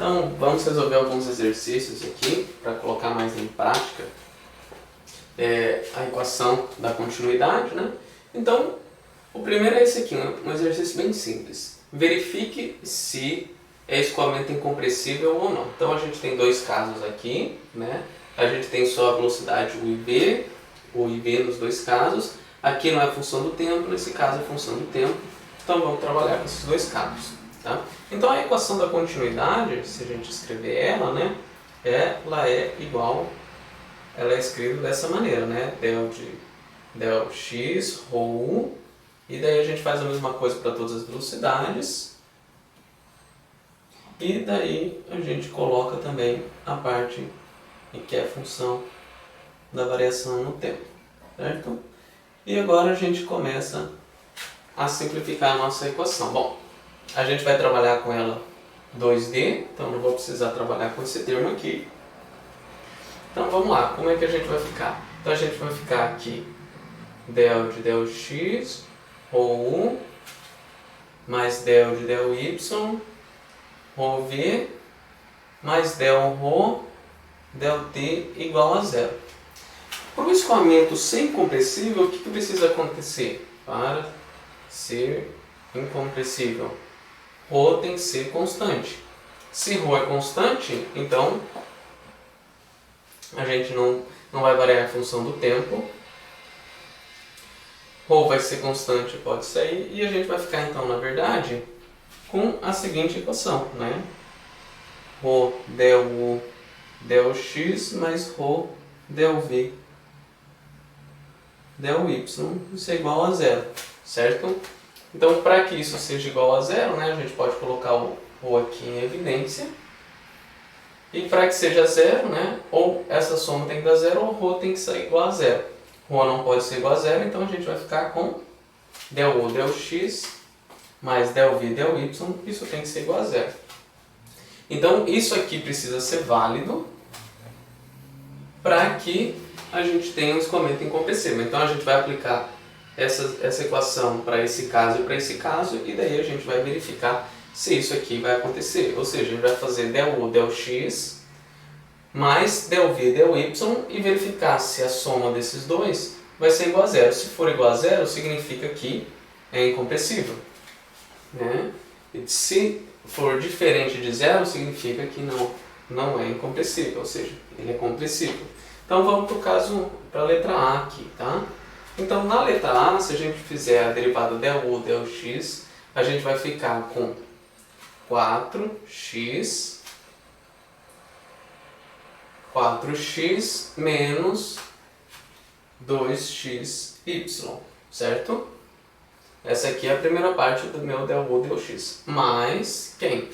Então, vamos resolver alguns exercícios aqui para colocar mais em prática a equação da continuidade, né? Então, o primeiro é esse aqui, um exercício bem simples. Verifique se é escoamento incompressível ou não. Então, a gente tem dois casos aqui, né? A gente tem só a velocidade u e v nos dois casos. Aqui não é função do tempo, nesse caso é função do tempo. Então, vamos trabalhar com esses dois casos. Tá? Então, a equação da continuidade, se a gente escrever ela, né? Ela é escrita dessa maneira, né? Del x rho, e daí a gente faz a mesma coisa para todas as velocidades, e daí a gente coloca também a parte que é a função da variação no tempo, certo? E agora a gente começa a simplificar a nossa equação. Bom, a gente vai trabalhar com ela 2D, então não vou precisar trabalhar com esse termo aqui. Então vamos lá, como é que a gente vai ficar? Então a gente vai ficar aqui del de del x, rho u, mais del de del y, rho v, mais del rho, del t igual a zero. Para o escoamento sem incompressível, o que precisa acontecer? Para ser incompressível, ρ tem que ser constante. Se ρ é constante, então a gente não vai variar a função do tempo. Ρ vai ser constante, pode sair, e a gente vai ficar então, na verdade, com a seguinte equação, né? Ρ del u del x mais ρ del v del y, isso é igual a zero, certo? Então, para que isso seja igual a zero, né, a gente pode colocar o ρ aqui em evidência. E para que seja zero, né, ou essa soma tem que dar zero, ou ρ tem que ser igual a zero. ρ não pode ser igual a zero, então a gente vai ficar com del u del x mais del v del y, isso tem que ser igual a zero. Então, isso aqui precisa ser válido para que a gente tenha um escoamento incompressível. Então, a gente vai aplicar essa equação para esse caso e para esse caso, e daí a gente vai verificar se isso aqui vai acontecer. Ou seja, a gente vai fazer del u del x mais del v del y e verificar se a soma desses dois vai ser igual a zero. Se for igual a zero, significa que é incompressível, né? E se for diferente de zero, significa que não é incompressível, ou seja, ele é compressível. Então vamos para a letra A aqui, tá? Então na letra A, se a gente fizer a derivada del u del x, a gente vai ficar com 4x menos 2xy, certo? Essa aqui é a primeira parte do meu del u del x. Mais quem?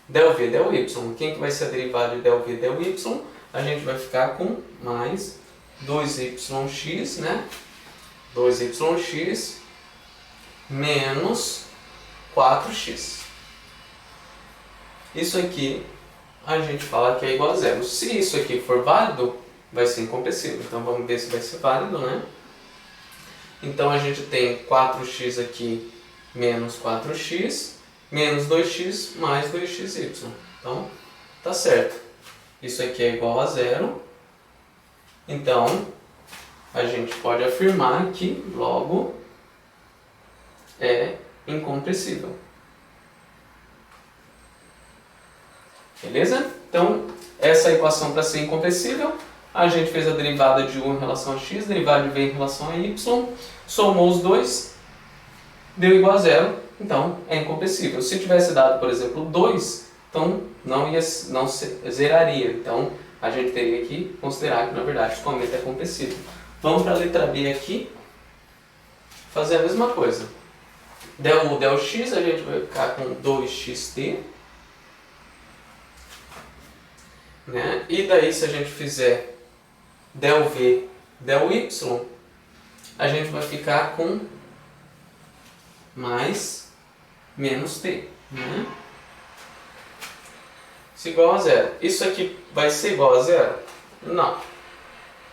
Del v del y. Quem que vai ser a derivada de del v del y? A gente vai ficar com mais 2yx, né? 2yx menos 4x. Isso aqui a gente fala que é igual a zero. Se isso aqui for válido, vai ser incompressível. Então vamos ver se vai ser válido, né? Então a gente tem 4x aqui menos 4x, menos 2x mais 2xy. Então, tá certo. Isso aqui é igual a zero. Então, a gente pode afirmar que, logo, é incompressível. Beleza? Então, essa é a equação para ser incompressível. A gente fez a derivada de u em relação a x, derivada de v em relação a y, somou os dois, deu igual a zero, então é incompressível. Se tivesse dado, por exemplo, 2, então não zeraria. Então, a gente teria que considerar que, na verdade, o escoamento é compressível. Vamos para a letra B aqui, fazer a mesma coisa. Del u del x, a gente vai ficar com 2xt. Né? E daí, se a gente fizer del v del y, a gente vai ficar com mais menos t. Né? Isso é igual a zero. Isso aqui vai ser igual a zero? Não.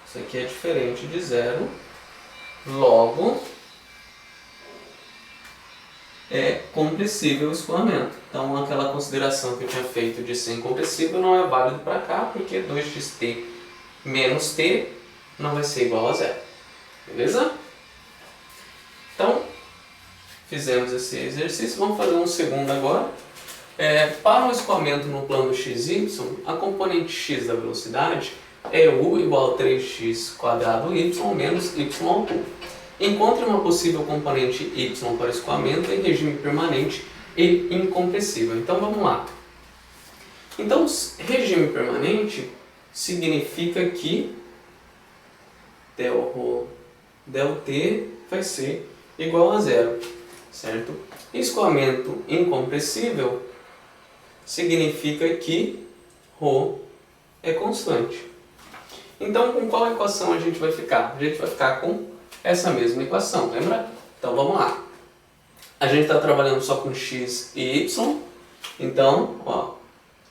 Isso aqui é diferente de zero. Logo, é compressível o escoamento. Então aquela consideração que eu tinha feito de ser incompressível não é válido para cá, porque 2xt menos t não vai ser igual a zero. Beleza? Então, fizemos esse exercício, vamos fazer um segundo agora. Para o escoamento no plano xy, a componente x da velocidade é u igual a 3x quadrado y menos y ao cubo. Encontre uma possível componente y para escoamento em regime permanente e incompressível. Então vamos lá. Então, regime permanente significa que del t vai ser igual a zero, certo? Escoamento incompressível significa que ρ é constante. Então, com qual equação a gente vai ficar? A gente vai ficar com essa mesma equação, lembra? Então, vamos lá. A gente está trabalhando só com x e y, então, ó,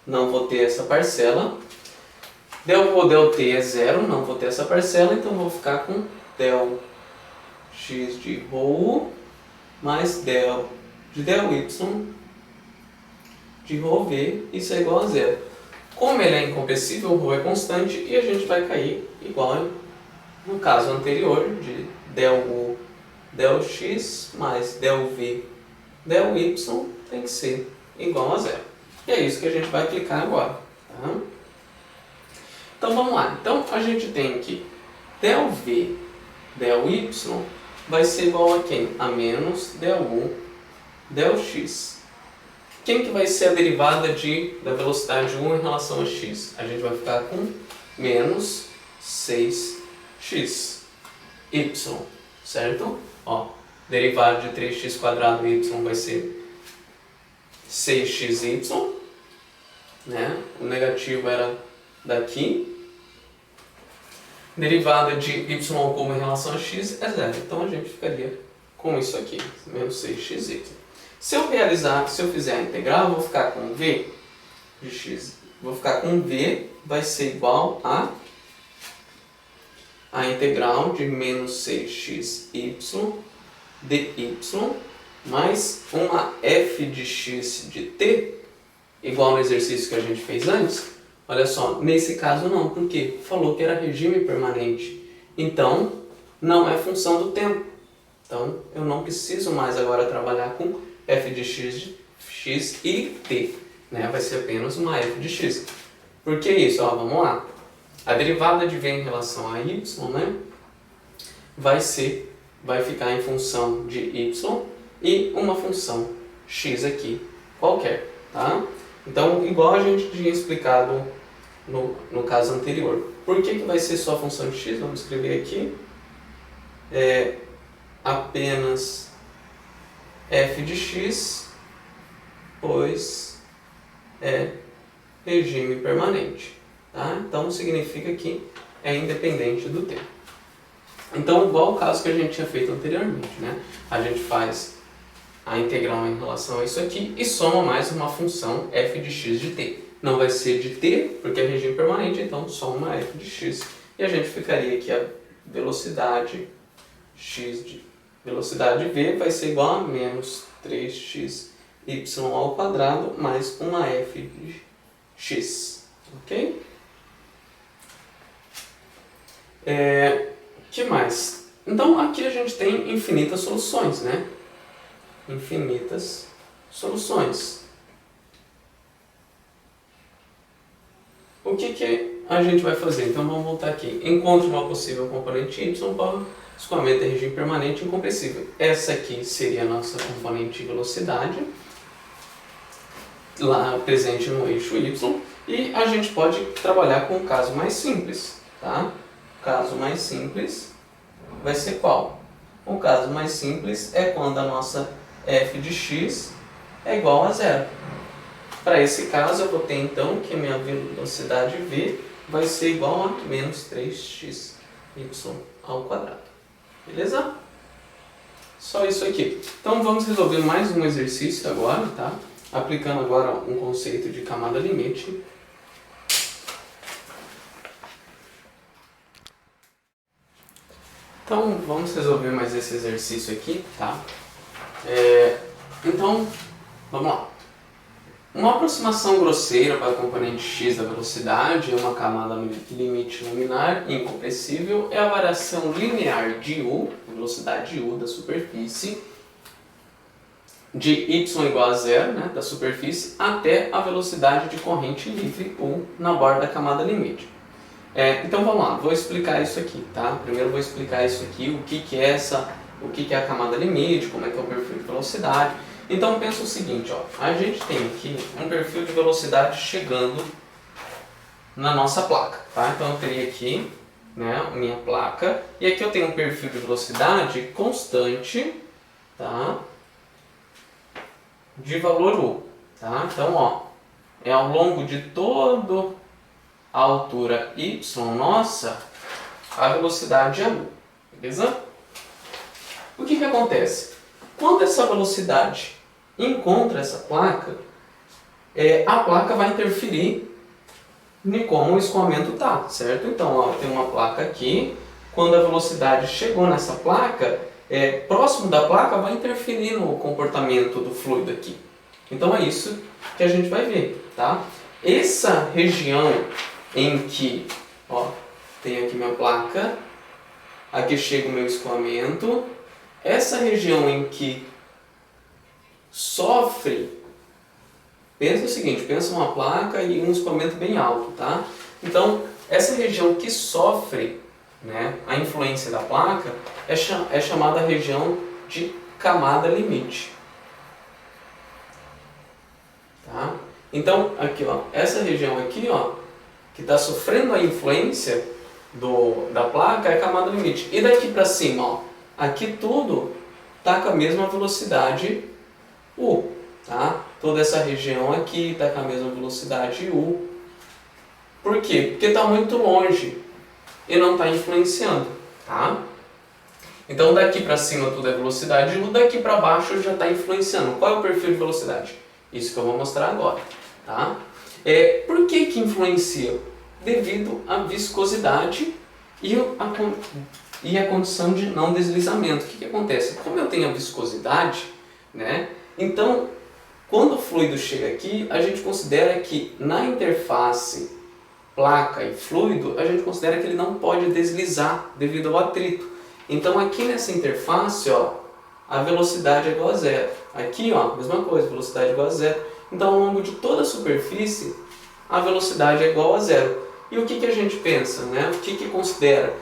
não vou ter essa parcela. Del ρ del t é zero, não vou ter essa parcela, então vou ficar com del x de ρ mais del de del y de ρv, isso é igual a zero. Como ele é incompressível, o ρ é constante e a gente vai cair igual no caso anterior de del u del x mais del v del y tem que ser igual a zero. E é isso que a gente vai aplicar agora. Tá? Então vamos lá. Então a gente tem que del v del y vai ser igual a quem? A menos del u del x. Quem que vai ser a derivada da velocidade 1 em relação a x? A gente vai ficar com menos 6x y, certo? Ó, derivada de 3x quadrado y vai ser 6xy, né? O negativo era daqui. Derivada de y ao cubo em relação a x é zero. Então a gente ficaria com isso aqui, menos 6xy. Se eu fizer a integral, eu vou ficar com v de x. Vou ficar com v, vai ser igual a integral de menos 6xy dy mais uma f de x de t, igual no exercício que a gente fez antes. Olha só, nesse caso não, porque falou que era regime permanente. Então, não é função do tempo. Então, eu não preciso mais agora trabalhar com f de x e t. Né? Vai ser apenas uma f de x. Por que isso? Ó, vamos lá. A derivada de v em relação a y, né, vai ficar em função de y e uma função x aqui qualquer. Tá? Então, igual a gente tinha explicado no caso anterior. Por que vai ser só a função de x? Vamos escrever aqui. Apenas f de x, pois é regime permanente. Tá? Então, significa que é independente do tempo. Então, igual o caso que a gente tinha feito anteriormente, né? A gente faz a integral em relação a isso aqui e soma mais uma função f de x de t. Não vai ser de t, porque é regime permanente, então soma f de x. E a gente ficaria aqui a velocidade velocidade v vai ser igual a menos 3xy ao quadrado mais uma f de x. Ok? Que mais? Então aqui a gente tem infinitas soluções, né? Infinitas soluções. O que a gente vai fazer? Então vamos voltar aqui. Encontre uma possível componente y para o escoamento em regime permanente incompressível. Essa aqui seria a nossa componente velocidade, lá presente no eixo y. E a gente pode trabalhar com o caso mais simples. Tá? O caso mais simples vai ser qual? O caso mais simples é quando a nossa f de x é igual a zero. Para esse caso, eu vou ter então que a minha velocidade v vai ser igual a menos 3xy ao quadrado. Beleza? Só isso aqui. Então vamos resolver mais um exercício agora, tá? Aplicando agora um conceito de camada limite. Então vamos resolver mais esse exercício aqui, tá? Então, vamos lá. Uma aproximação grosseira para a componente x da velocidade em uma camada limite laminar incompressível é a variação linear de u, a velocidade u da superfície, de y igual a zero, né, da superfície, até a velocidade de corrente livre u na borda da camada limite. Então vamos lá, vou explicar isso aqui, tá? Primeiro vou explicar isso aqui, o que é a camada limite, como é que é o perfil de velocidade. Então pensa o seguinte, ó, a gente tem aqui um perfil de velocidade chegando na nossa placa, tá? Então eu teria aqui, né, minha placa, e aqui eu tenho um perfil de velocidade constante, tá? De valor u, tá? Então, ó, é ao longo de toda a altura y nossa, a velocidade é u, beleza? O que acontece? Quando essa velocidade encontra essa placa, a placa vai interferir em como o escoamento está, certo? Então, ó, tem uma placa aqui, quando a velocidade chegou nessa placa, próximo da placa vai interferir no comportamento do fluido aqui. Então é isso que a gente vai ver, tá? Essa região em que, ó, tem aqui minha placa, aqui chega o meu escoamento, essa região em que sofre, pensa o seguinte, pensa uma placa e um escoamento bem alto, tá? Então, essa região que sofre, né, a influência da placa é chamada região de camada limite. Tá? Então, aqui, ó, essa região aqui, ó, que está sofrendo a influência da placa é a camada limite. E daqui para cima, ó, aqui tudo está com a mesma velocidade u. Tá? Toda essa região aqui está com a mesma velocidade u. Por quê? Porque está muito longe e não está influenciando. Tá? Então daqui para cima tudo é velocidade u, daqui para baixo já está influenciando. Qual é o perfil de velocidade? Isso que eu vou mostrar agora. Tá? Por que influencia? Devido à viscosidade e a condição de não deslizamento. O que acontece? Como eu tenho a viscosidade, né, então quando o fluido chega aqui, a gente considera que na interface placa e fluido, a gente considera que ele não pode deslizar devido ao atrito. Então aqui nessa interface, ó, a velocidade é igual a zero. Aqui, ó, mesma coisa, velocidade é igual a zero. Então ao longo de toda a superfície, a velocidade é igual a zero. E o que a gente pensa, né? O que considera?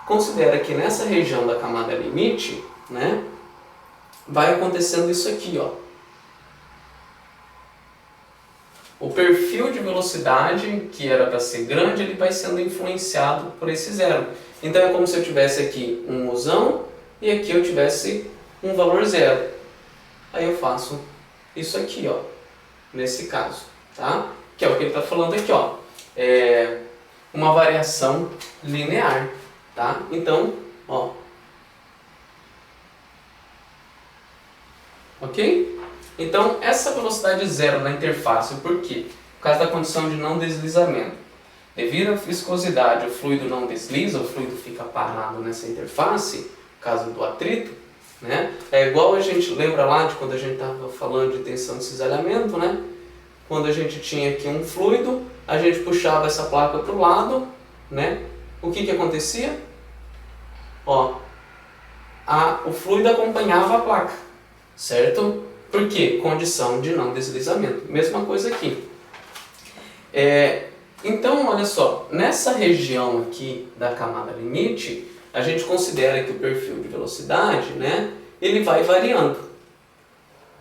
Considera que nessa região da camada limite, né, vai acontecendo isso aqui, ó. O perfil de velocidade, que era para ser grande, ele vai sendo influenciado por esse zero. Então é como se eu tivesse aqui um uzão e aqui eu tivesse um valor zero. Aí eu faço isso aqui, ó, nesse caso, tá? Que é o que ele está falando aqui, ó. Uma variação linear, tá? Então, ó, ok? Então, essa velocidade zero na interface, por quê? Por causa da condição de não deslizamento. Devido à viscosidade, o fluido não desliza, o fluido fica parado nessa interface, por causa do atrito, né? É igual a gente lembra lá de quando a gente estava falando de tensão de cisalhamento, né? Quando a gente tinha aqui um fluido, a gente puxava essa placa para o lado, né? O que acontecia? Ó, o fluido acompanhava a placa, certo? Por quê? Condição de não deslizamento. Mesma coisa aqui. Então, olha só, nessa região aqui da camada limite, a gente considera que o perfil de velocidade, né, ele vai variando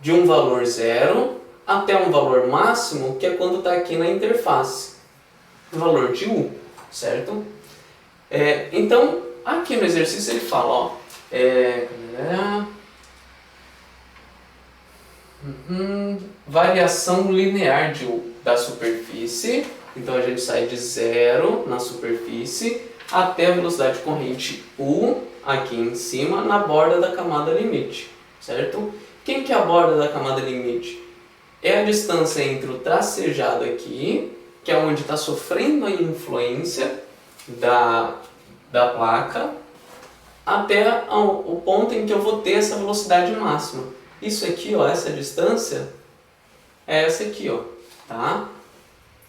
de um valor zero até um valor máximo, que é quando está aqui na interface, o valor de u, certo? Então, aqui no exercício ele fala, ó, variação linear da superfície. Então a gente sai de zero na superfície até a velocidade corrente u aqui em cima na borda da camada limite, certo? Quem que é a borda da camada limite? É a distância entre o tracejado aqui, que é onde está sofrendo a influência da placa, até o ponto em que eu vou ter essa velocidade máxima. Isso aqui, ó, essa distância é essa aqui, ó, tá?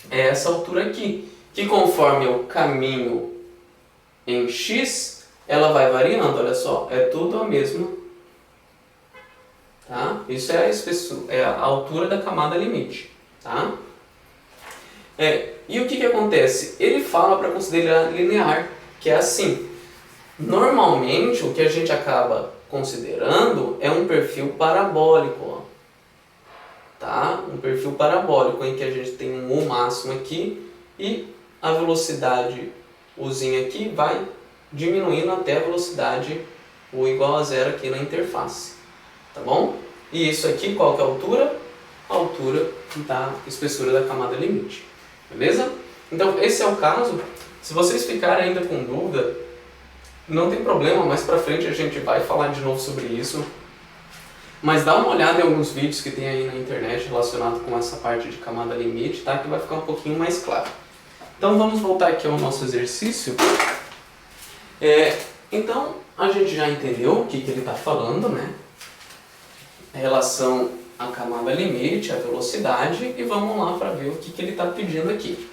É essa altura aqui, que conforme eu caminho em x, ela vai variando, olha só, é tudo a mesma, tá? Isso é a espessura, é a altura da camada limite, tá? E o que acontece? Ele fala para considerar linear, que é assim. Normalmente, o que a gente acaba considerando é um perfil parabólico, ó, tá? Um perfil parabólico em que a gente tem um U máximo aqui e a velocidade Uzinha aqui vai diminuindo até a velocidade U igual a zero aqui na interface, tá bom? E isso aqui, qual que é a altura? A altura da espessura da camada limite, beleza? Então, esse é o caso. Se vocês ficarem ainda com dúvida, não tem problema, mais pra frente a gente vai falar de novo sobre isso. Mas dá uma olhada em alguns vídeos que tem aí na internet relacionado com essa parte de camada limite, tá? Que vai ficar um pouquinho mais claro. Então vamos voltar aqui ao nosso exercício. Então a gente já entendeu o que ele está falando, né? Em relação à camada limite, à velocidade, e vamos lá para ver o que ele está pedindo aqui.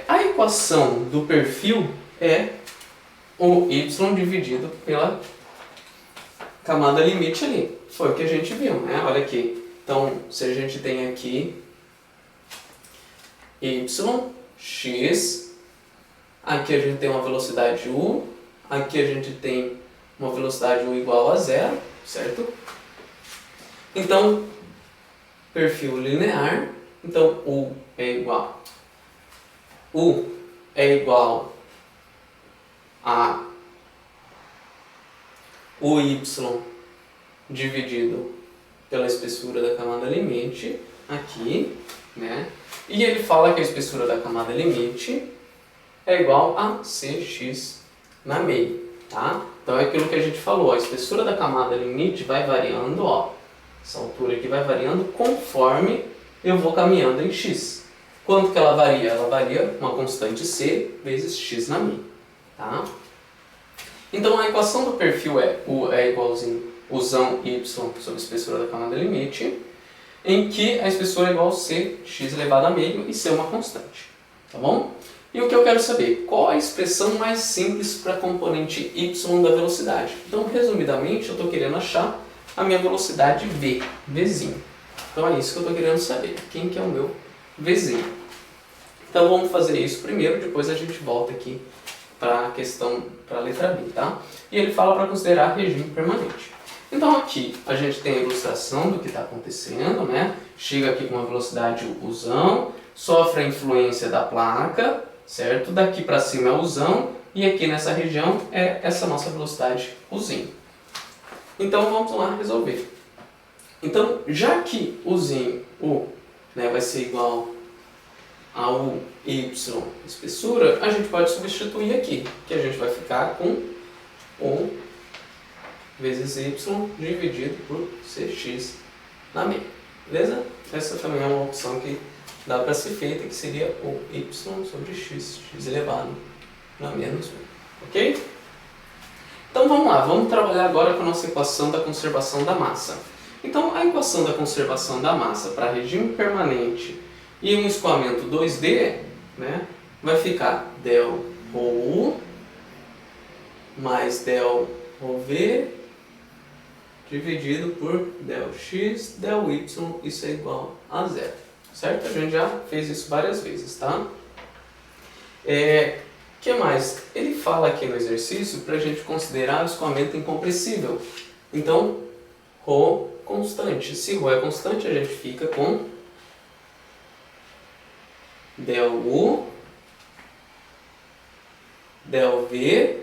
A equação do perfil é o y dividido pela camada limite ali. Foi o que a gente viu, né? Olha aqui. Então, se a gente tem aqui y, x, aqui a gente tem uma velocidade u, aqui a gente tem uma velocidade u igual a zero, certo? Então, perfil linear, então u é igual a uy dividido pela espessura da camada limite, aqui, né? E ele fala que a espessura da camada limite é igual a cx na meia, tá? Então é aquilo que a gente falou, a espessura da camada limite vai variando, ó, essa altura aqui vai variando conforme eu vou caminhando em x. Quanto que ela varia? Ela varia uma constante c vezes x na meia, tá? Então a equação do perfil é U é igualzinho Uzão y sobre a espessura da camada limite, em que a espessura é igual a c, x elevado a meio, e c é uma constante, tá bom? E o que eu quero saber? Qual a expressão mais simples para a componente y da velocidade? Então, resumidamente, eu estou querendo achar a minha velocidade v, vzinho. Então é isso que eu estou querendo saber, quem que é o meu vzinho. Então vamos fazer isso primeiro, depois a gente volta aqui para a questão, para a letra B, tá? E ele fala para considerar regime permanente. Então aqui a gente tem a ilustração do que está acontecendo, né? Chega aqui com uma velocidade Uzão, sofre a influência da placa, certo? Daqui para cima é Uzão e aqui nessa região é essa nossa velocidade Uzinho. Então vamos lá resolver. Então, já que Uzinho, U, né, vai ser igual a U, Y, espessura, a gente pode substituir aqui, que a gente vai ficar com U vezes Y dividido por CX na meia, beleza? Essa também é uma opção que dá para ser feita, que seria o Y sobre X, X elevado na menos 1, ok? Então vamos lá, vamos trabalhar agora com a nossa equação da conservação da massa. Então a equação da conservação da massa para regime permanente e um escoamento 2D, né, vai ficar del ρu mais del ρv dividido por del x, del y, isso é igual a zero, certo? A gente já fez isso várias vezes, tá? Que mais? Ele fala aqui no exercício para a gente considerar o escoamento incompressível. Então, ρ constante. Se ρ é constante, a gente fica com del u, del v,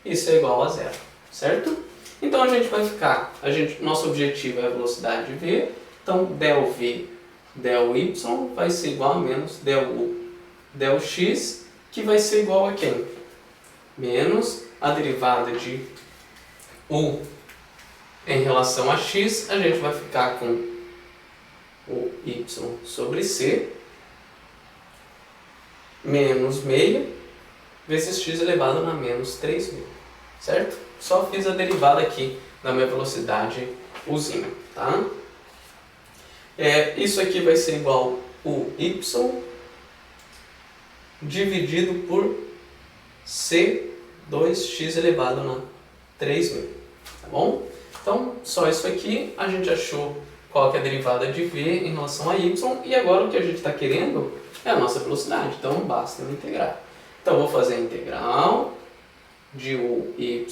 isso é igual a zero, certo? Então a gente vai ficar, nosso objetivo é a velocidade v, então del v, del y vai ser igual a menos del u, del x, que vai ser igual a quem? Menos a derivada de u em relação a x, a gente vai ficar com o y sobre c, menos meia, vezes x elevado na menos 3.000, certo? Só fiz a derivada aqui da minha velocidade uzinho, tá? Isso aqui vai ser igual o y dividido por C2x elevado a 3.000, tá bom? Então, só isso aqui, a gente achou qual que é a derivada de v em relação a y, e agora o que a gente está querendo é a nossa velocidade, então basta eu integrar. Então, eu vou fazer a integral de u y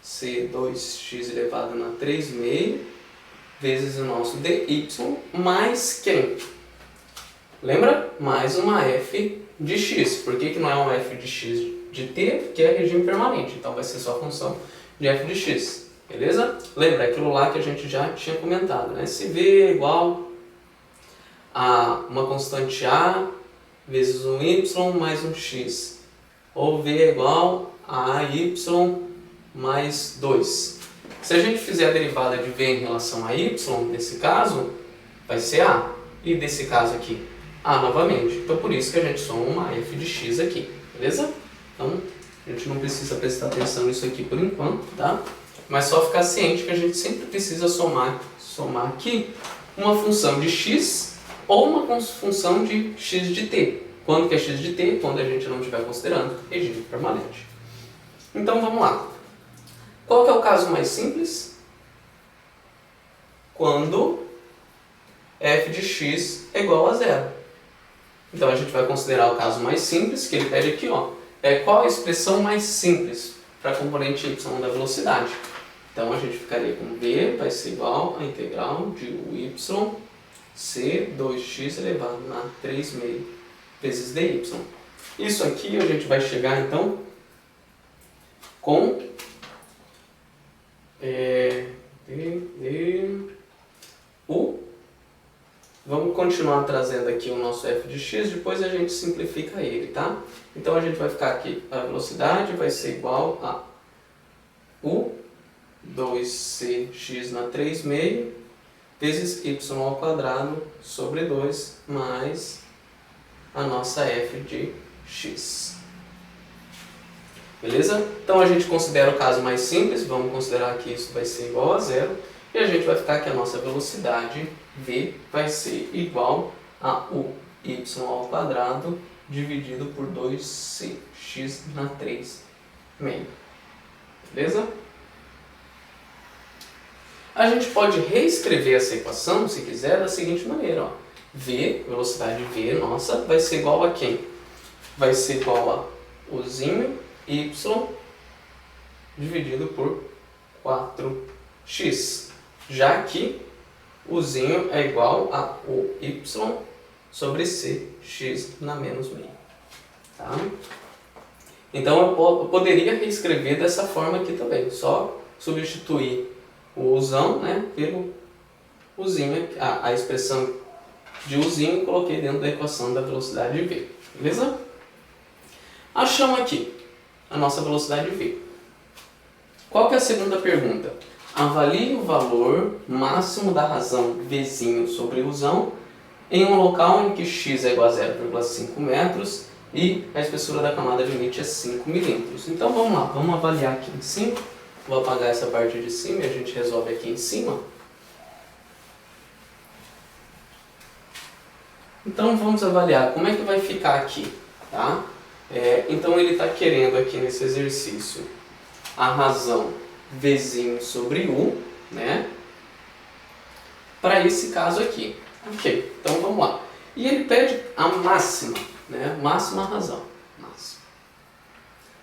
c2x elevado a 3.000 vezes o nosso dy mais quem? Lembra? Mais uma f de x. Por que não é uma f de x de t? Porque é regime permanente, então vai ser só a função de f de x. Beleza? Lembra aquilo lá que a gente já tinha comentado, né? Se v é igual a uma constante a vezes um y mais um x, ou v é igual a y mais 2. Se a gente fizer a derivada de v em relação a y, nesse caso, vai ser a. E desse caso aqui, a novamente. Então por isso que a gente soma uma f de x aqui, beleza? Então a gente não precisa prestar atenção nisso aqui por enquanto, tá? Mas só ficar ciente que a gente sempre precisa somar aqui uma função de x ou uma função de x de t. Quando que é x de t? Quando a gente não estiver considerando regime permanente. Então vamos lá. Qual que é o caso mais simples? Quando f de x é igual a zero. Então a gente vai considerar o caso mais simples, que ele pede aqui, ó. Qual a expressão mais simples para a componente y da velocidade? Então a gente ficaria com v vai ser igual a integral de y c2x elevado a 3.000 vezes dy. Isso aqui a gente vai chegar então com vamos continuar trazendo aqui o nosso f de x, depois a gente simplifica ele, tá? Então a gente vai ficar aqui, a velocidade vai ser igual a u 2cx na 3.000 vezes y ao quadrado sobre 2 mais a nossa f de x. Beleza? Então a gente considera o caso mais simples, vamos considerar que isso vai ser igual a zero, e a gente vai ficar que a nossa velocidade v vai ser igual a u y ao quadrado dividido por 2cx na 3.000. Beleza? A gente pode reescrever essa equação, se quiser, da seguinte maneira, ó. V, velocidade v nossa, vai ser igual a quem? Vai ser igual a uzinho y dividido por 4x, já que uzinho é igual a y sobre cx na menos meio. Tá? Então eu poderia reescrever dessa forma aqui também, só substituir o uzão, né, pelo uzinho, a expressão de uzinho e coloquei dentro da equação da velocidade de v. Beleza? Achamos aqui a nossa velocidade v. Qual que é a segunda pergunta? Avalie o valor máximo da razão v sobre uzão em um local em que x é igual a 0,5 metros e a espessura da camada limite é 5 milímetros. Então vamos lá, vamos avaliar aqui em cima. Vou apagar essa parte de cima e a gente resolve aqui em cima. Então vamos avaliar como é que vai ficar aqui, tá? Então ele está querendo aqui nesse exercício a razão v sobre u, né? Para esse caso aqui. Ok, então vamos lá. E ele pede a máxima, né? Máxima razão. Máxima.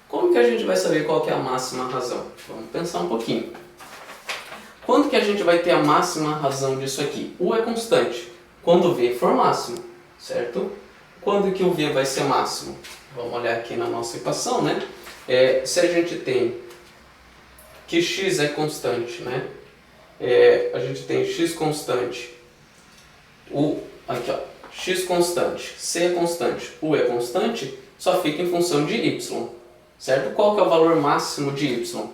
Como que a gente vai saber qual que é a máxima razão? Vamos pensar um pouquinho. Quando que a gente vai ter a máxima razão disso aqui? U é constante. Quando v for máximo, certo? Quando que o v vai ser máximo? Vamos olhar aqui na nossa equação, né? Se a gente tem que x é constante, né? A gente tem x constante, aqui ó, x constante, c é constante, u é constante, só fica em função de y, certo? Qual que é o valor máximo de y?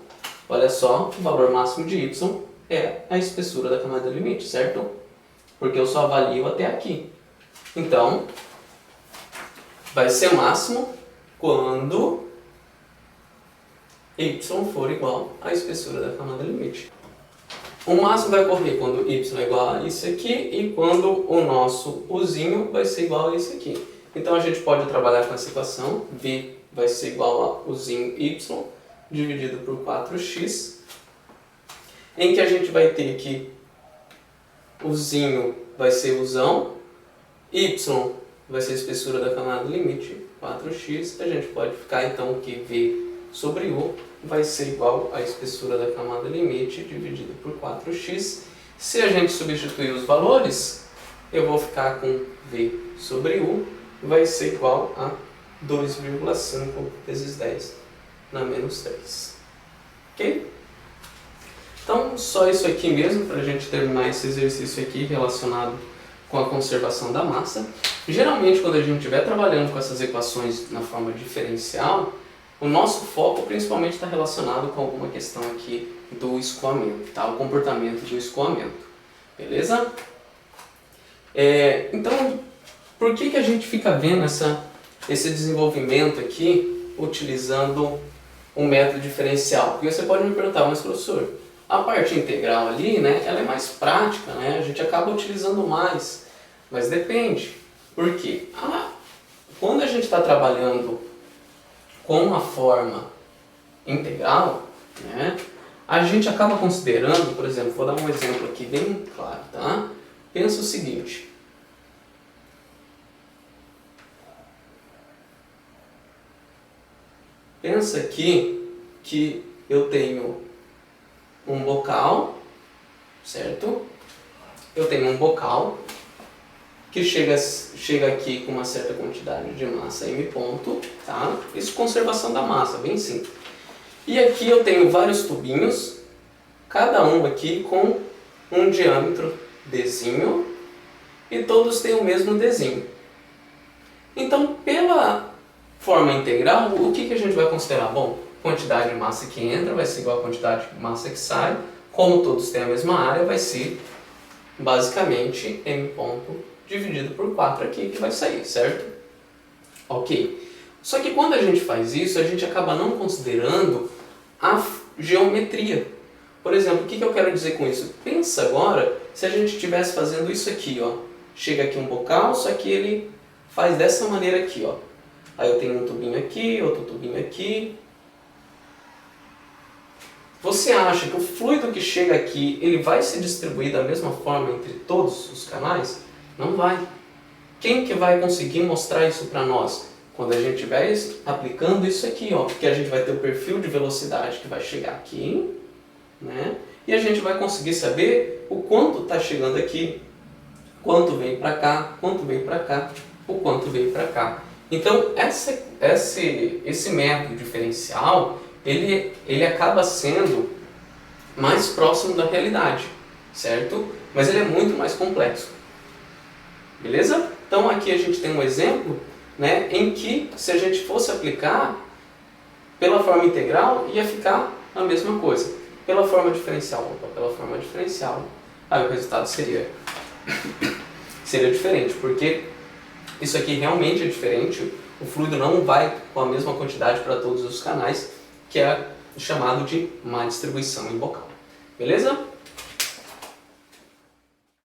Olha só, o valor máximo de y é a espessura da camada limite, certo? Porque eu só avalio até aqui. Então, vai ser máximo quando y for igual à espessura da camada limite. O máximo vai ocorrer quando y é igual a isso aqui e quando o nosso uzinho vai ser igual a isso aqui. Então a gente pode trabalhar com essa equação, v vai ser igual a uzinho y dividido por 4x, em que a gente vai ter que uzinho vai ser usão, y vai ser a espessura da camada limite, 4x, a gente pode ficar então que v sobre u vai ser igual à espessura da camada limite dividido por 4x. Se a gente substituir os valores, eu vou ficar com v sobre u vai ser igual a 2,5 vezes 10 na menos 3. Ok? Então, só isso aqui mesmo para a gente terminar esse exercício aqui relacionado com a conservação da massa. Geralmente, quando a gente estiver trabalhando com essas equações na forma diferencial, o nosso foco principalmente está relacionado com alguma questão aqui do escoamento, tá? O comportamento do escoamento. Beleza? Então, por que a gente fica vendo esse desenvolvimento aqui utilizando um método diferencial? Porque você pode me perguntar, mas professor, a parte integral ali, né, ela é mais prática, né? A gente acaba utilizando mais, mas depende. Por quê? Quando a gente está trabalhando com a forma integral, né, a gente acaba considerando, por exemplo, vou dar um exemplo aqui bem claro, tá? Pensa o seguinte. Pensa aqui que eu tenho um bocal, certo? Eu tenho um bocal que chega aqui com uma certa quantidade de massa m ponto, tá? Isso conservação da massa, bem simples. E aqui eu tenho vários tubinhos, cada um aqui com um diâmetro dzinho e todos têm o mesmo dzinho. Então, pela forma integral, o que a gente vai considerar? Bom, quantidade de massa que entra vai ser igual a quantidade de massa que sai. Como todos têm a mesma área, vai ser basicamente m ponto dividido por 4 aqui que vai sair, certo? Ok. Só que quando a gente faz isso, a gente acaba não considerando a geometria. Por exemplo, o que eu quero dizer com isso? Pensa agora se a gente estivesse fazendo isso aqui, ó. Chega aqui um bocal, só que ele faz dessa maneira aqui, ó. Aí eu tenho um tubinho aqui, outro tubinho aqui. Você acha que o fluido que chega aqui, ele vai se distribuir da mesma forma entre todos os canais? Não vai. Quem que vai conseguir mostrar isso para nós? Quando a gente estiver aplicando isso aqui, ó, porque a gente vai ter o perfil de velocidade que vai chegar aqui, né? E a gente vai conseguir saber o quanto está chegando aqui, quanto vem para cá, quanto vem para cá, o quanto vem para cá. Então, esse método diferencial, ele acaba sendo mais próximo da realidade, certo? Mas ele é muito mais complexo. Beleza? Então aqui a gente tem um exemplo, né, em que se a gente fosse aplicar pela forma integral, ia ficar a mesma coisa. Pela forma diferencial, aí o resultado seria diferente, porque isso aqui realmente é diferente. O fluido não vai com a mesma quantidade para todos os canais, que é chamado de má distribuição em bocal. Beleza?